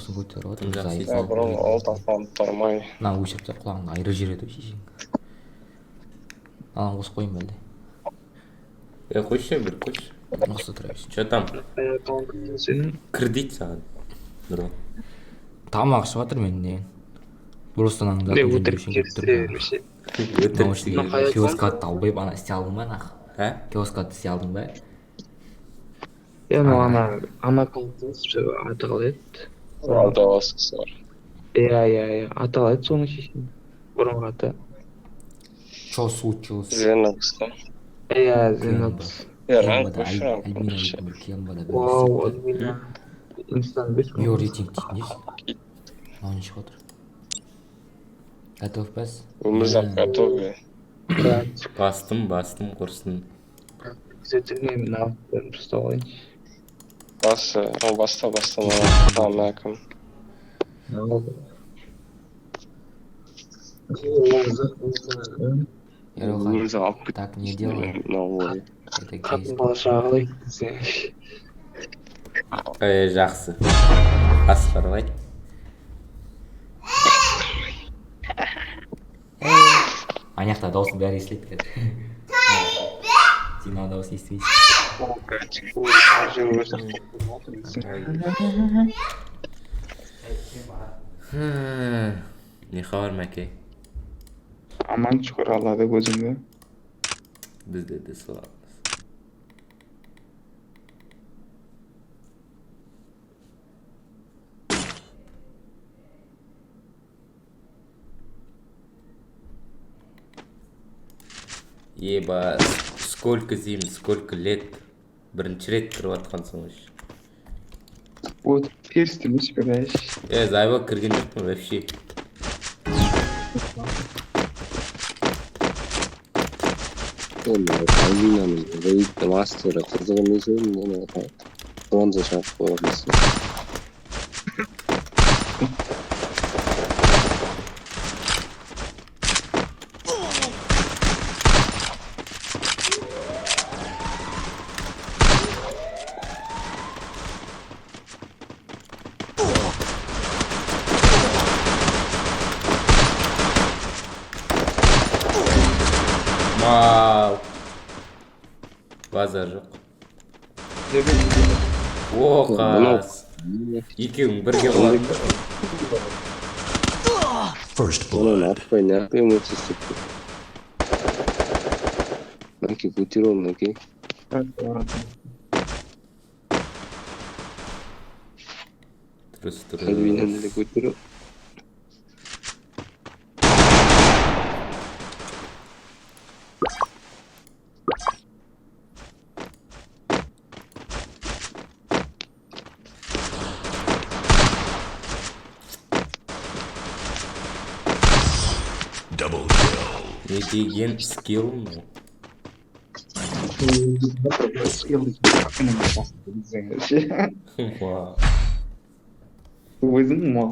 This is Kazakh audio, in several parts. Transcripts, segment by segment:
дауысын көтеріп отыр. Жақсы Зайып. бұрын ол тапқан тұрмай. Мына өшіріп тұр, құлағыңды айыры жібереді шешең. Анан қосып қойын бәлде. Қойшы, бір қойшы. Осы тұра берсін. Че там? Сенің Кредит саған. Бро. Тамақ ішіп жатыр мен деген. Просто ананың не затын өтірік жөндеу үшін керісі келіп тұр. Наушнигін киоскатты албай, ана істей алдың ба нах? Киоскатты істей алдың ба? Ана қалдыңыз аты қалай еді? Алда басқысы бар. Иә, аты қалай еді соның шешін? Бұрынғы аты. Чо случилось? Зенокс та. Иә, Зенокс. Вау, Альбина. Инстан бес Your reading дейтін еш? Маған шығып отыр. Готов пәс? Өмірзақ готовы. Бастым, құрсын. Күзетілмей мен алып беріп ұстап алайыншы. Баста мәкім. Ерохай, так не делай. Это Қатын кейс. бала шағылай. Жақсы. Асқарбай. Анаяқта дауысын бәрі естіледі қазір. Сен ана дауысын естімейсің. Не хабар мәке? Аман шүкір Аллада көзімді. Бізде де соламыз. Еба, сколько зим, сколько лет. Бірінші рет кіріп атқансың өш. Вот, перстім үспегаеш. Зайба кірген жоқпын вообще. Альбинаның рейдті мастері қызығы емес өйін, бронза шағып қойғанысы. Мау. Базар жоқ. Қас. Екеуің бірге қылады. Оның атпай нәпе өтсістік. Мәке көтер ол мәке. Тұрыс. Альбинаны да көтер ол. Не деген скилл мұ? Өзің мал.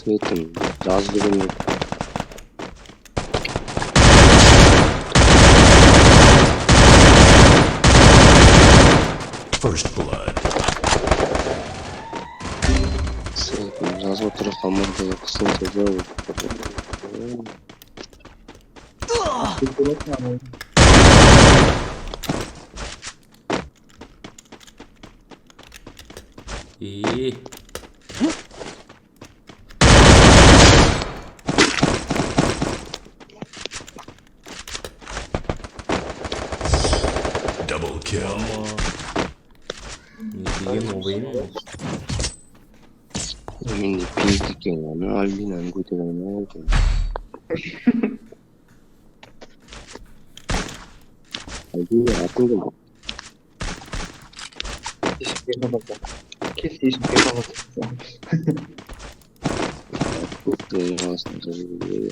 Светім жаздығын First blood. Светім жазып отыра қалмады қысын сөзі Double kill. Не деген ойын мұ? Мен де пейт екен ғана Альбинаны көтер алмай отыр. Альбина атын кім? Кес ешімге қалады. Ясно, зажигаю.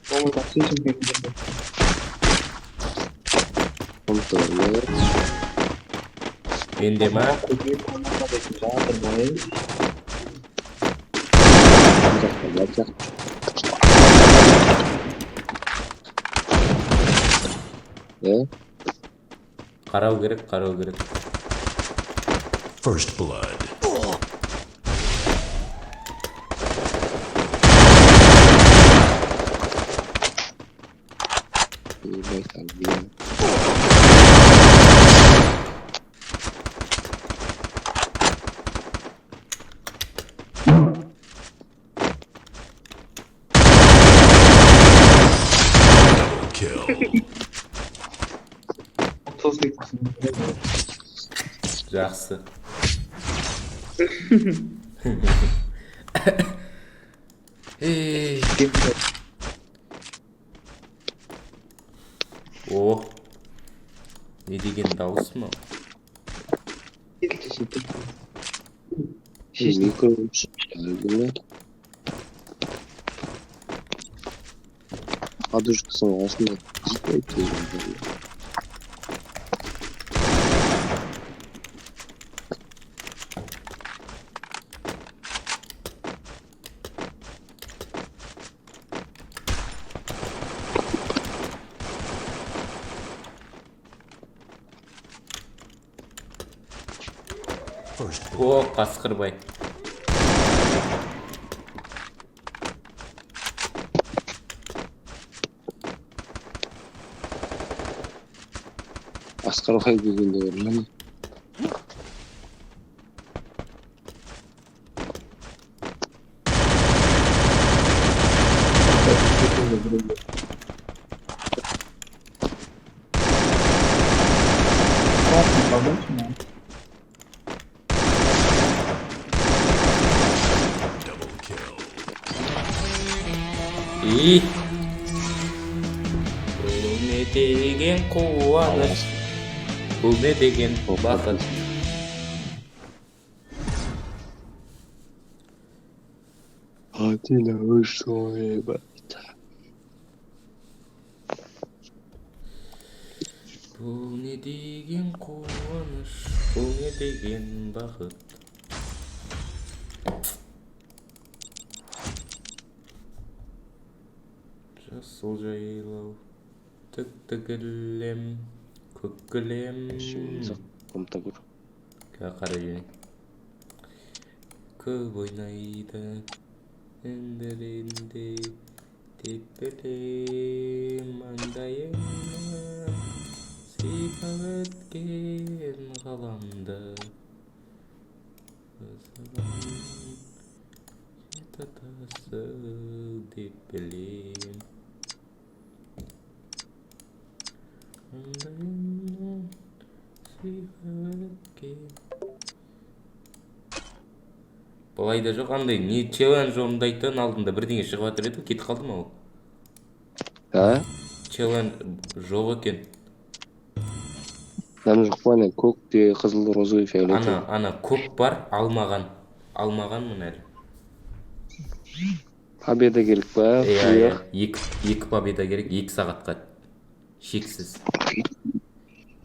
По-моему, так слышим, как где-то. Контролер. Менде ма? Жатыр, бай. Запалять. Қарау керек, қарау керек. First blood. Ебать, блин. Double kill. 30 Жақсы. Ей. О. Не деген дауыс мынау? Микро шалгіні. Подушкасының астында житпай тезін. First blood. О, қасқырбай. Асқарбай дегенде бар ма? Double kill. И. Бұл не деген қуаныш. Бұл не деген бақыт. Атина вышел, ебать. Бұл не деген қуаныш. Бұл не деген бақыт. Жасыл жайлау, тік-тігілем, көккілем. Комтагур. Қара жене. Көп ойнайды, үндірінде, теппілем маңдайыңа, сипап өткен ғаламды. Жетатасы деп білем. Маңдайыңа, сипап өткен. Былайда жоқ, андай не челлендж орындайтын алдында бірдеңе шығып жатыр еді, кетіп қалды ма ол? А? Челлендж жоқ екен. Там жоқ па, ана көкте, қызыл, розовый, фиолетовый. Ана көк бар, алмағанмын әлі. Победа керек па? Иә, екі победа керек, 2 сағатқа шексіз.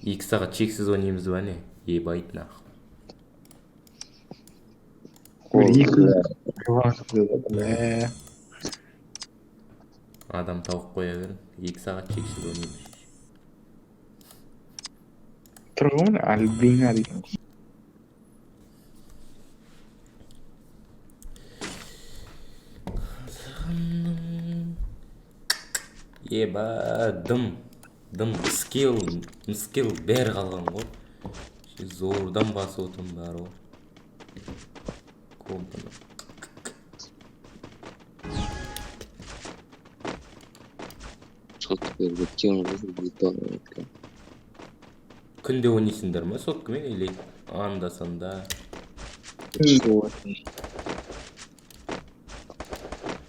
2 сағат шексіз ойнаймыз ба не? Ебайт нах. Адам тауық қоя бер, 2 сағат шексіз ойнаймыз. Тұрғын Альбина деген. Еба, дым, скилл бәрі қалған ғой. Зордан басы отын бәрі ғой. Компаны. Сотка біткен ғой, біткен. Күнде ойнайсыңдар ма соткамен, или анда-санда?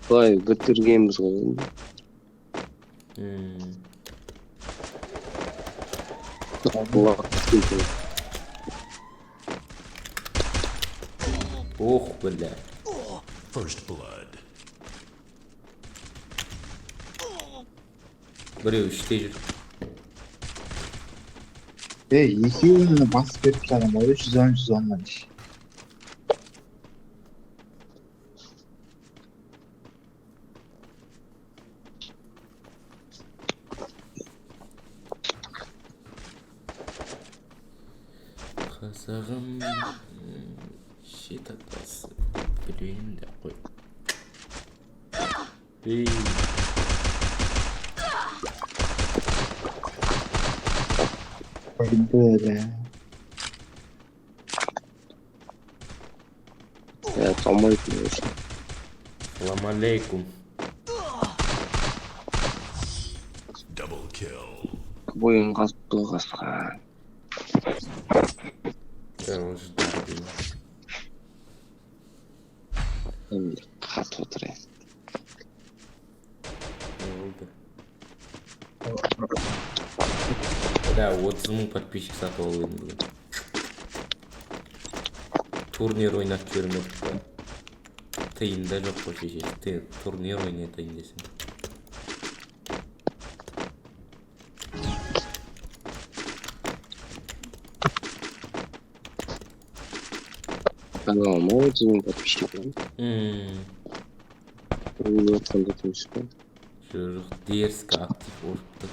Былай бітіргенбіз ғой. Ох, бля. First blood. Біреу іште жүр. Екеуіне бас беріп тастаған ғой 110-110-нан. Қазағым шет атасы білейін де қой. Ей, Böyle. Ya kalmayıp diyorsun. салам алейкум. Double kill. Boyun kalktı kaskan. Ждар деймін. Hem bir kat oturayım. Не болды? Да, 30 мың подписчик сатып алып едім бүгін. Турнир ойнап жүрмедік па. Тиында жоқ қой шешесі. Турнир ойнатайын десем. Kanalıma 30 bin подписчиков. Öyle ortamda demişler. Жоқ, дерзко актив болыпты.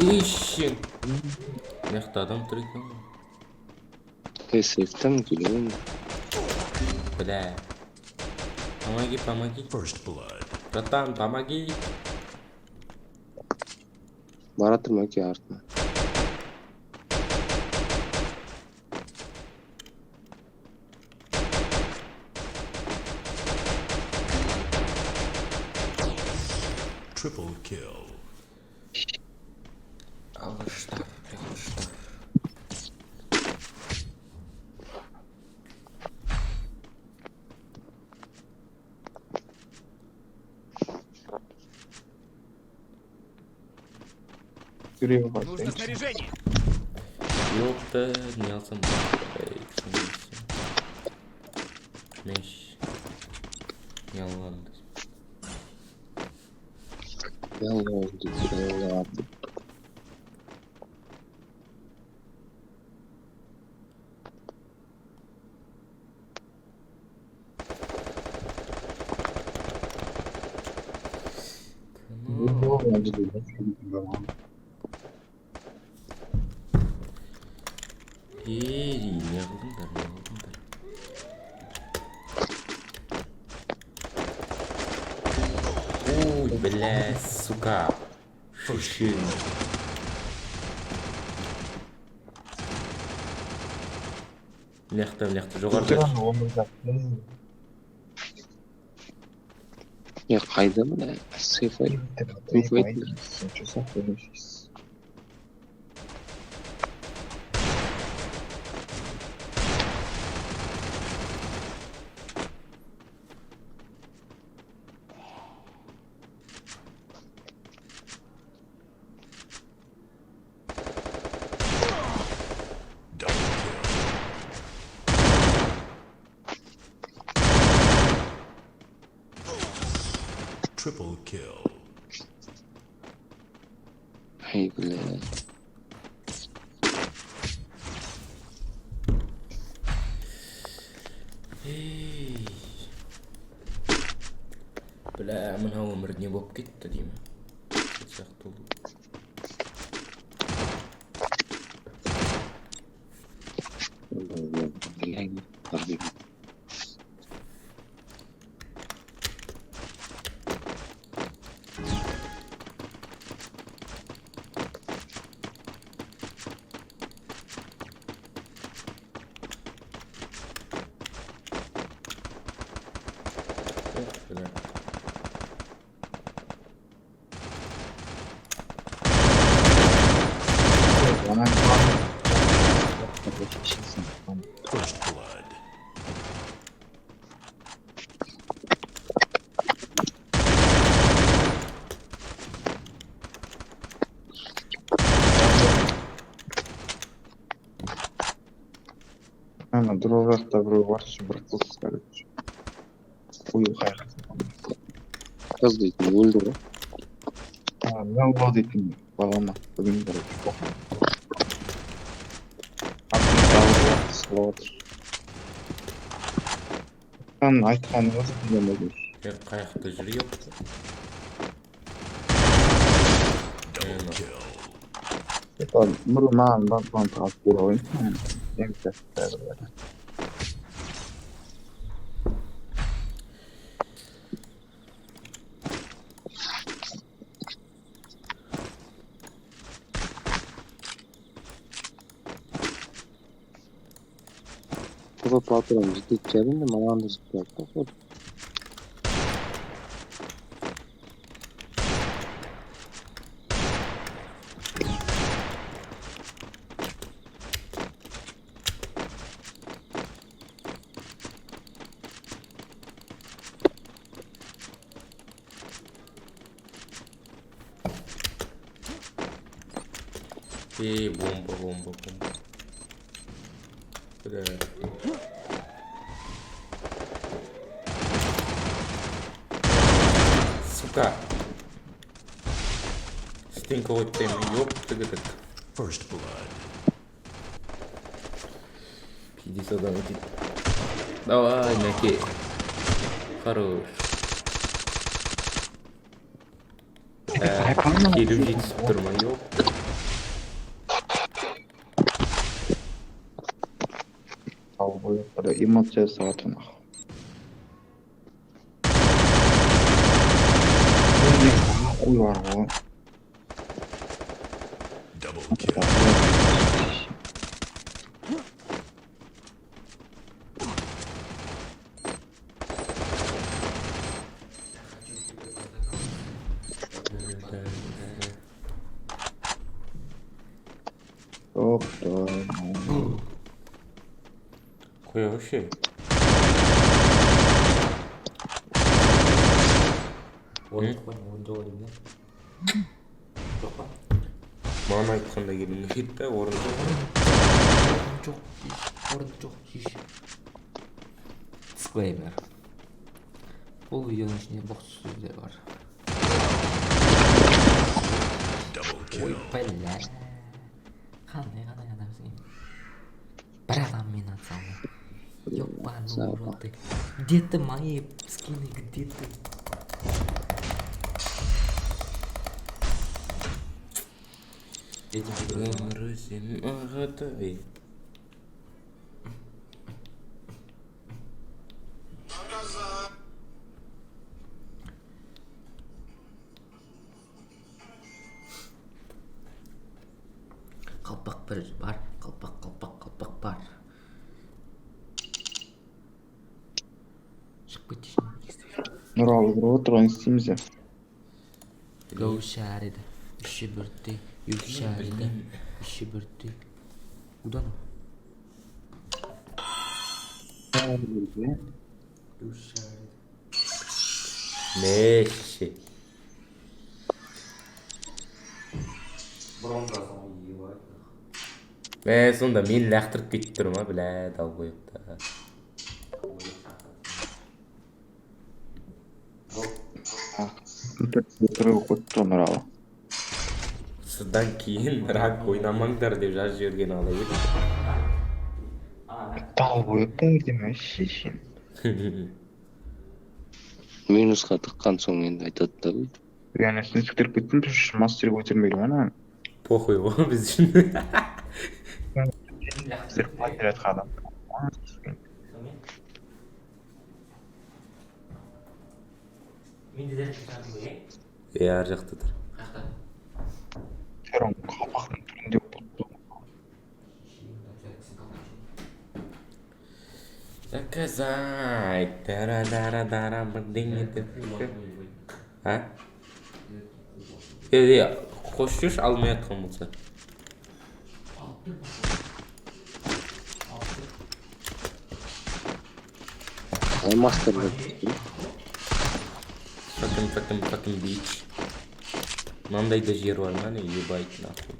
Ищен. Мықты адам тұр екен ғой. Ты сейфтен гülüyorum. Бля. Помоги, помоги. First blood. Братан, помоги. Baratırma ki артына. Triple kill. Алғыштар, алғыштар. Görüyor bak. Yok da не алсам. Меш. Не алғанмын. Yallah oldu. Yallah abi. Ne oldu diyor. Ей, не қылдыңдар, не қылдыңдар. Ой, бля, сука. Шишин. Мықты, жоғарыда. Ya kayda mı ne? Sıfır. Double kill. Triple kill. Hey bile. Ей. Бля, мынау өмір не болып кетті деймін. Сияқты ол. Бля. First blood. Ана дұру жақта біреу бар үшін бір қыз короче. Ой қайрат. Қыз дейтін өлді ғой. Мен ол дейтін балама бүгін короче. Сылап отыр. Айтқаны өзі білмеген. Қаяқта жүр yok. Double kill. Это маған бантан тағып бұра ойын. Ең сәтті бәрі. Тура патрон жетек жәрінде маған да жетпей. Бомба. Бля. Сука. Стенковый тем, ёпта, этот. First blood. 50 идти. Давай, Наки. Хорош. Келіп жетісіп тұрма, ёпта. Ал бойы бір эмоция сағатын ақ. Ой бар ғой. Double kill. Қоя вообще. Орын жоқ деймін. Жоқ па? Маған айтқанда келдің жетті да орын жоқ. Орын жоқ, шиш. Дисклеймер. Бұл видеоның ішінде бокс сөздер бар. Double Ой, kill. бля. Қандай адамсың. Бір адам мен атсамын. Ёбаный в рот ты. Где-то мои скины, где ты? Өмірі сенің ағатай. Қалпақ бір бар, қалпақ бар. Шығып кетейін. Нұралы бір отырған істейміз де. Гау шәреді. Үші бірді. Екі шәреді. Үші бірді. Удан о? Үш шәреді. Не шеше. Бұрынғасын ие бар. Сонда мені лақтырып кетіп тұр ма, бля, дал қойыпта. Отыру қойыпты Нұралы. Содан кейін рак ойнамаңдар деп жазып жіберген ала еді. Дал қойыпты деме шешен. Минусқа тыққан соң енді айтады да бұл. Yani sen siktirip gittin de şu master'ı götürmeyelim ana. Похуй ғой біз үшін. Sırf master et adam. Менде дәрі шығатын ғой, Ар жақта тұр. Қақта? Terong kapakın türünde buldu. Заказать. Дара-дара-дара бірдеңе деп. А? Қош жүрші алмай атқан болса. Мастерлер. Fucking bitch. Мынандай да жер бар ма, не ебайт нахуй.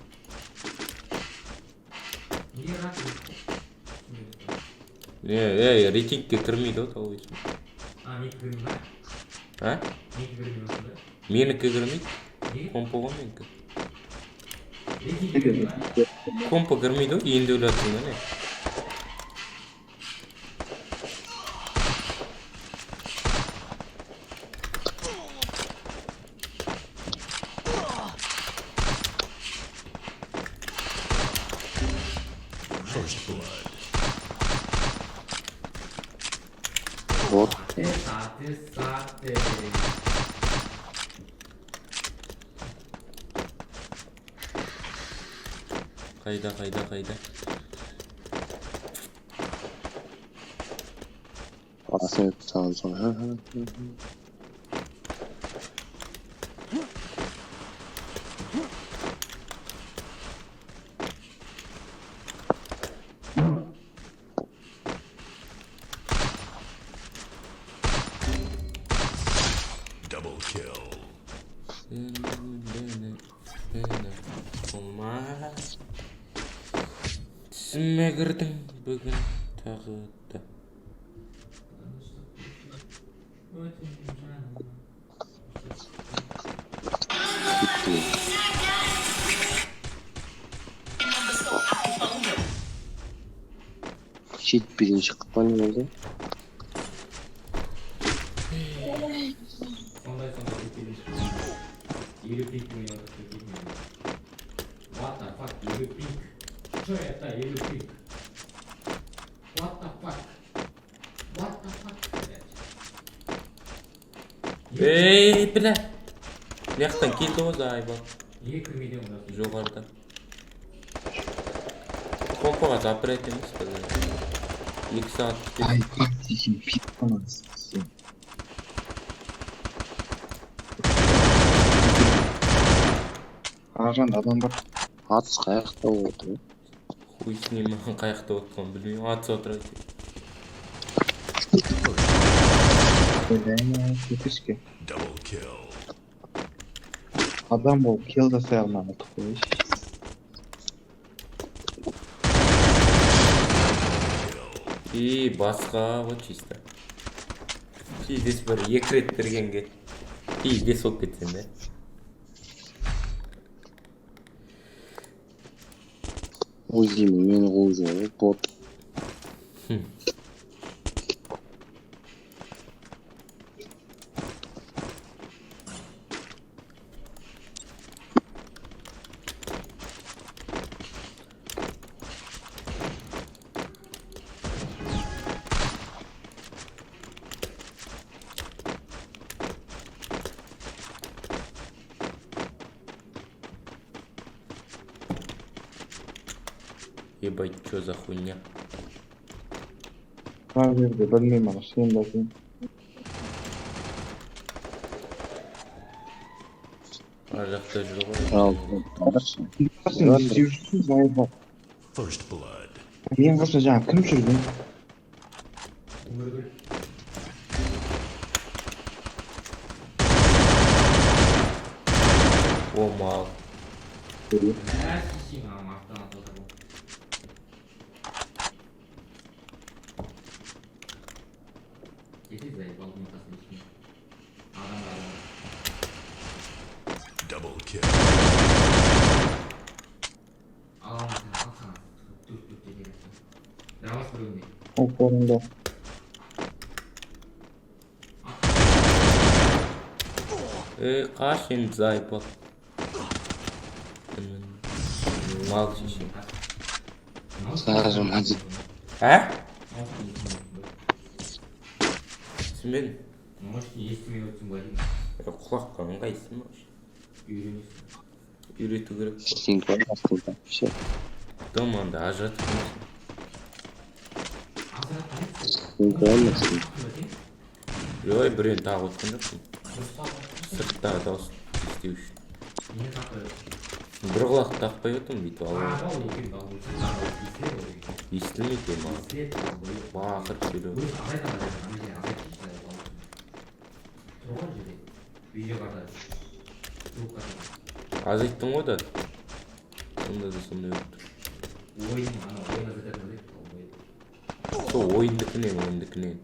рейтингке кірмейді ғой тау есім. А, менікі кірмей ма? А? Менікі кірмей осында? Менікі кірмейді. Неге? Компа ғой менікі. Рейтингі кірмей ма? Компа кірмейді ғой, енді өлатсың да не? First blood. Вот. Саты. Қайда. Асын өтіп саған соң. Double kill. Болмас. Түсіме кірдің бүгін тағы да. Жетпеген шығып па не болды? Сондай кетпейді. Елу пинг мен кетпейді. What the fuck, елу пинг? Что это, елу пинг? What the fuck? Бля! Мияқтан келді ғой айбал. Неге кірмейді онда? Жоғарыда. Компаға запрет емес қазір. 2 сағат күтеді. Ай, как дейсің, пит қаласың. Қаражанда адам бар. Атыс қаяқта отыр. Хуй с ним қаяқта отқан білмеймін. Атыс отырады. Кетішке. Double kill. Адам болып кел жасай алмай отыр қойшы. Басқа ғой чисто. Пиздес бір 2 рет бергенге. Пиздес болып кетсен де. Өзімін мені қол жоқ, бот. Ебать, чё за хуйня? Бар жерде білмеймін ана шын ба екен. Ар жақта жүр ғой. Қасың іздеу жүрсің зайба. First blood. Мен қасында жаңа кім жүрген? О, мал. Double kill. Опорында. Қаш енді зайпа. Мал шешем. Сағажым әзір. Түсінбедім. Может, естімей өтсің ба деймін. Құлаққа ыңғайсың ба? Үйренесің. Үйрету керек қой. Ештеңке бар, ештеңке. Ше. Доманда ажыратып қоймасың. Ештеңке болмасын. Ой, біреуін тағы отқан жоқпын. Сырттағы дауыс естеу үшін. Бір құлақ тақпай отырмын бүйтіп алып. Естілмейді маған. Бақырып сөйлеу. Аз айттың ғой да. Сонда да сондай өтті. Şu oyundakinen.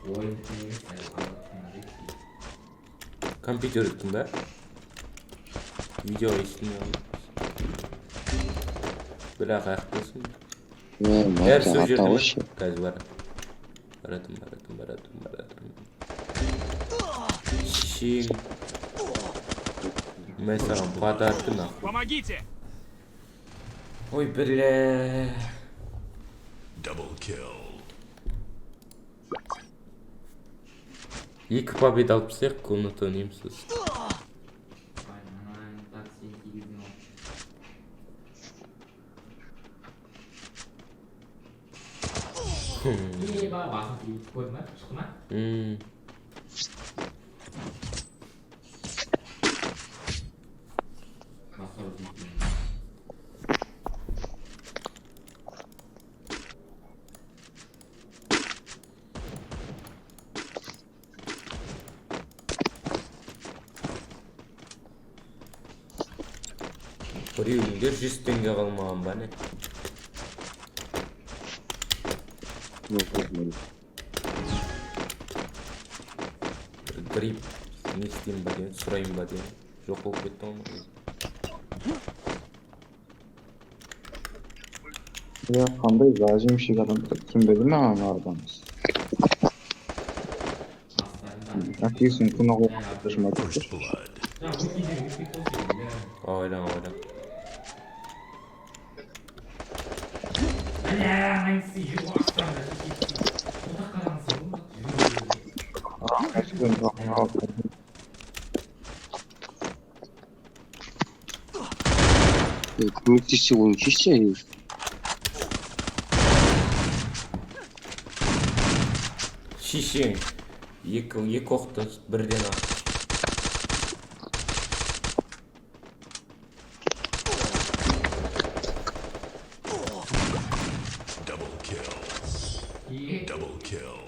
Oyun neyse anlatmıyor değil. Kompütörüktüm video istemiyorum. Bırak ayaktasın. Her Marka sözcüğünde atamış. gaz var. Baratım. Şişim. Mesela padartın ha. Помогите! Oy bile. Double kill. İlk победа almışsak onu tanıyımsız. Aynen taksi gibi ne oldu? İyi bak basın gibi koyma çıkma. Nasıl oldu? Біреуіңдер 100 теңге қалмаған ба не? Грипп не істеймін ба деген, сұрайын ба деген. Жоқ болып кетті ғой. Ya qanday vajim ishig adam tushunmadimi men ardamiz. Akiysin buni o'qishmoqda. First blood. Ya bu gidiyor bir olsun ya. Oylan. Ya ben sizi bu aktarda. Bu da karansı bu. Rahmetli rahmet. Көмектессе оны шешсе Шишең. Екі оқты бірден ақ. Double kill. İyi. Double kill.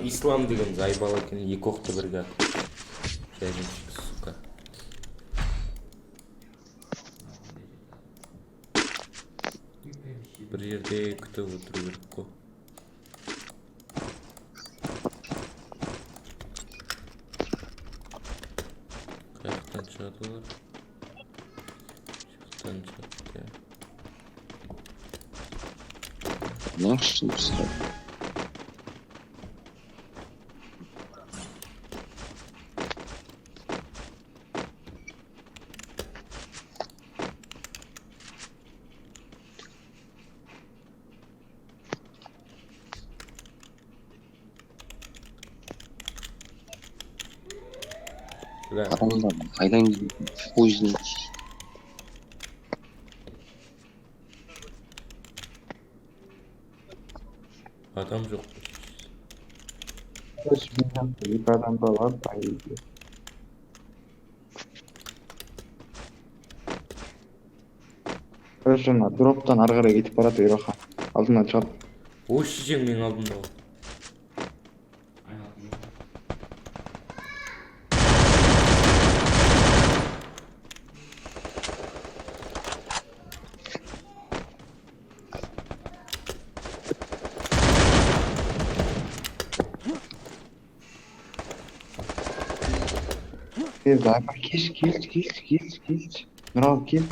Ислам деген зайбал екен, екі оқты бірге ақ. Жәжіншік, сука. Bir жерде күтіп отыру керек қой. Қаяқтан шығады олар? Жақтан шығады. Нашли все. Бля, Адамдар қайдан поезден адам жоқ. Bir adam da var bayıldı. Şuna drop'tan argara gitip baratıyor Rohan. Aldından çal. О, шешең менің алдымда ғой. Aynen. Zaten kill. Nural kill.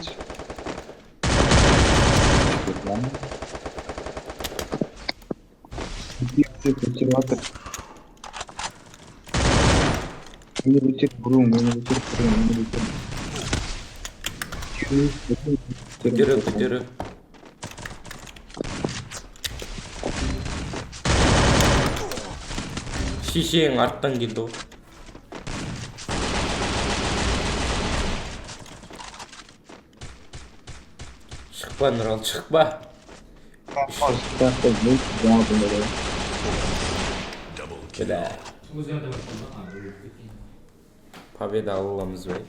Консерватор. Beni bitir burun. Көтеріп. Шешең арттан келді ғой. Шықпа, Нұрал, шықпа. Double kill. Бля, Uzun da bakın ama böyle bir победа аламыз бай.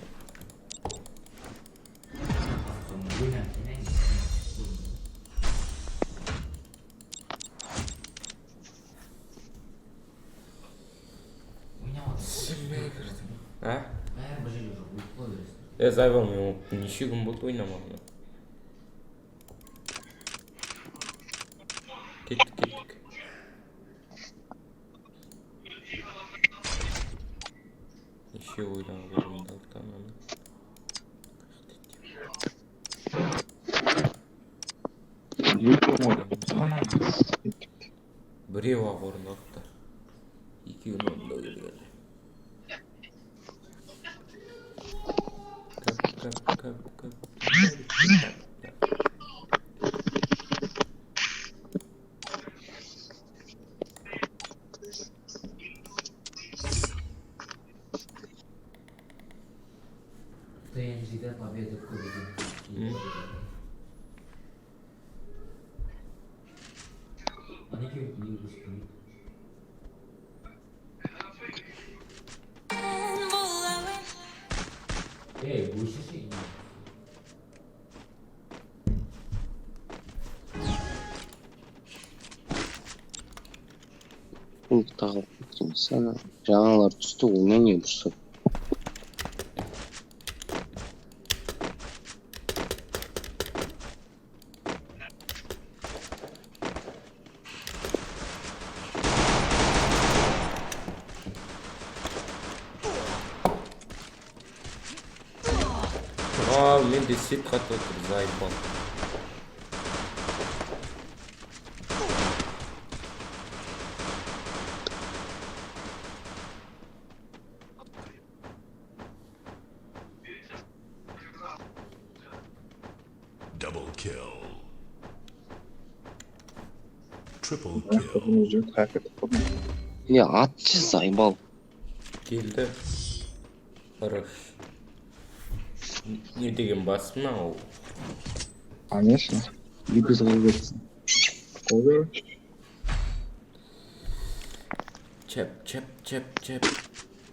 А? Зайбал мен неше күн болды ойнамағына. Üçe oynamak orundaktan onu. Biri var orundakta. 2 gün onda geldi. Kap. ТНЖ'de победа кубки. Они говорят, не выспали. Эй, будешь сидеть? Bunu takip ettim sana. Canalar üstü oynanıyor bu sefer. Men de sit қатып отыр, заебал. Double kill. Triple kill. Bunu жігіт хак етіп қойдым. Ya atçı zaybal. Келді. Хорош. Не деген басым ау. Конечно. Егіз қылып кетсін. Ой, Чеп.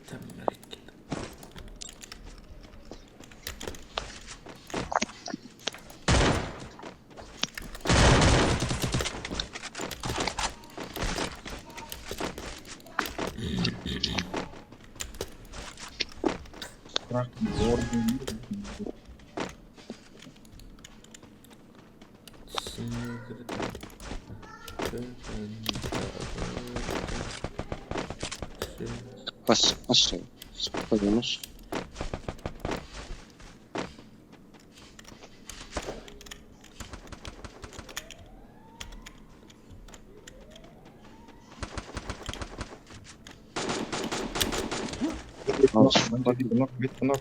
Там кеткен. бірақ орын Başla. Koymuş.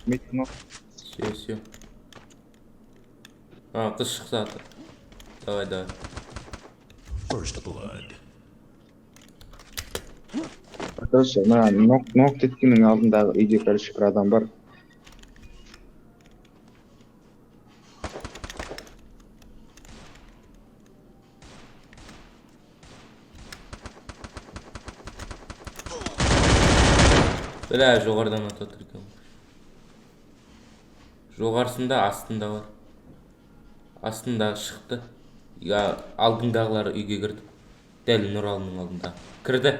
Митнок. Все. А, қыз шықса атыр. Давай. First blood. Короче, мына нок теткеннің алдындағы үйде, короче, бір адам бар. Бля, жоғарыдан атып отыр екен. Жоғарысында, астында бар. Астындағы шықты. Алдыңдағылар үйге кірді. Дәл Нұралының алдында. Кірді.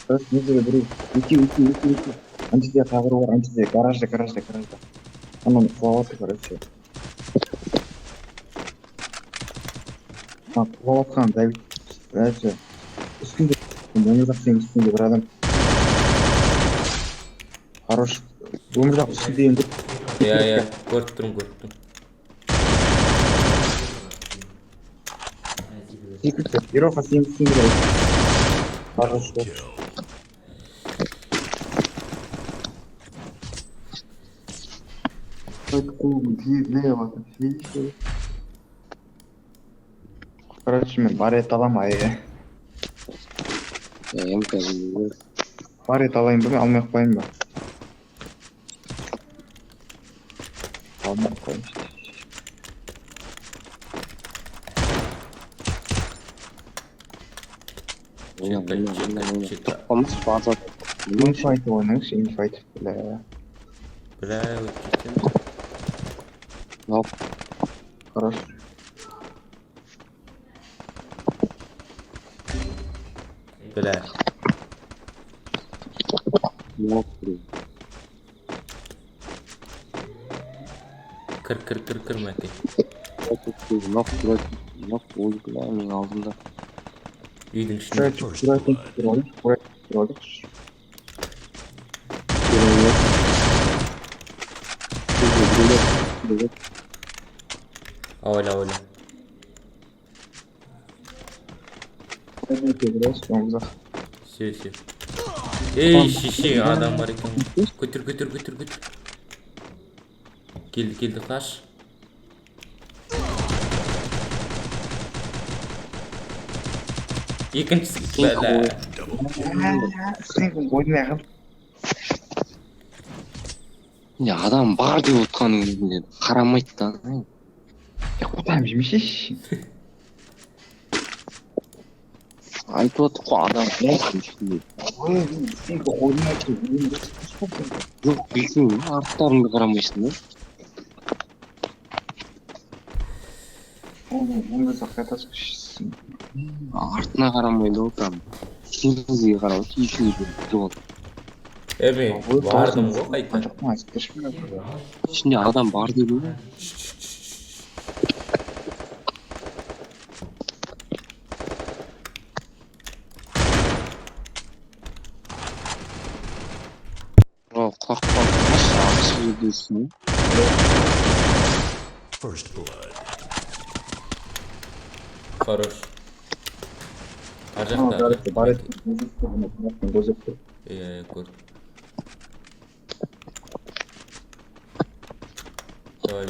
Короче, не знаю, біреу. Екі. Антиде қағыру бар, антиде гаражда. Ананы құлап отыр, короче. Құлап отқан Давид. Короче, үстінде, өмірзақ сенің үстінде бір адам. Хорош. Өмірзақ үстінде енді. Я, көріп тұрмын. Секретті, Ероха сенің үстінде. Хорош. Kill. Короче, мен барет алам, Hem барет алайын ба, мен алмай ақ қояйын ба? Алмай ақ қояйын. Olmuş bazı. Инфайт ойнаңызшы, инфайт. Бля, өткен. Nope. Хорош. Бля. Nope. Кір мәке. Nope. Nope. Oyuncular aldığında. Үйдің ішінде. Аула. Все. Ей, шеше, адам бар екен. Көтір. Келді, қаш. Екіншісі бәлі. Ya adam бар деп отқанның өзінде қарамайды да. Құдайым жемешеші. Айтып отыр ғой адам. Жоқ, білсең, арттарыңды қарамайсың да. Артына қарамайды ол там. Сенізге қарау, кешуге жоқ. Әме, бардым ғой қайта. İçinde adam var dedi mi? O kalkma nasıl aksız ediyorsun? First blood. Хорош. Аржақта. Көрдім. Давай.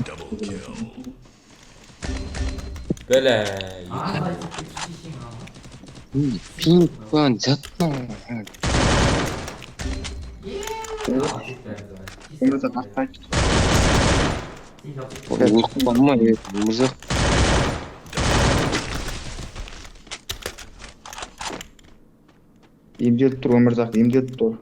Double kill. Бәлі. Ай, шешең ама. Пинг falan жатма. Uyku ya, mızık. Емделіп тұр өмірзақ, емделіп тұр.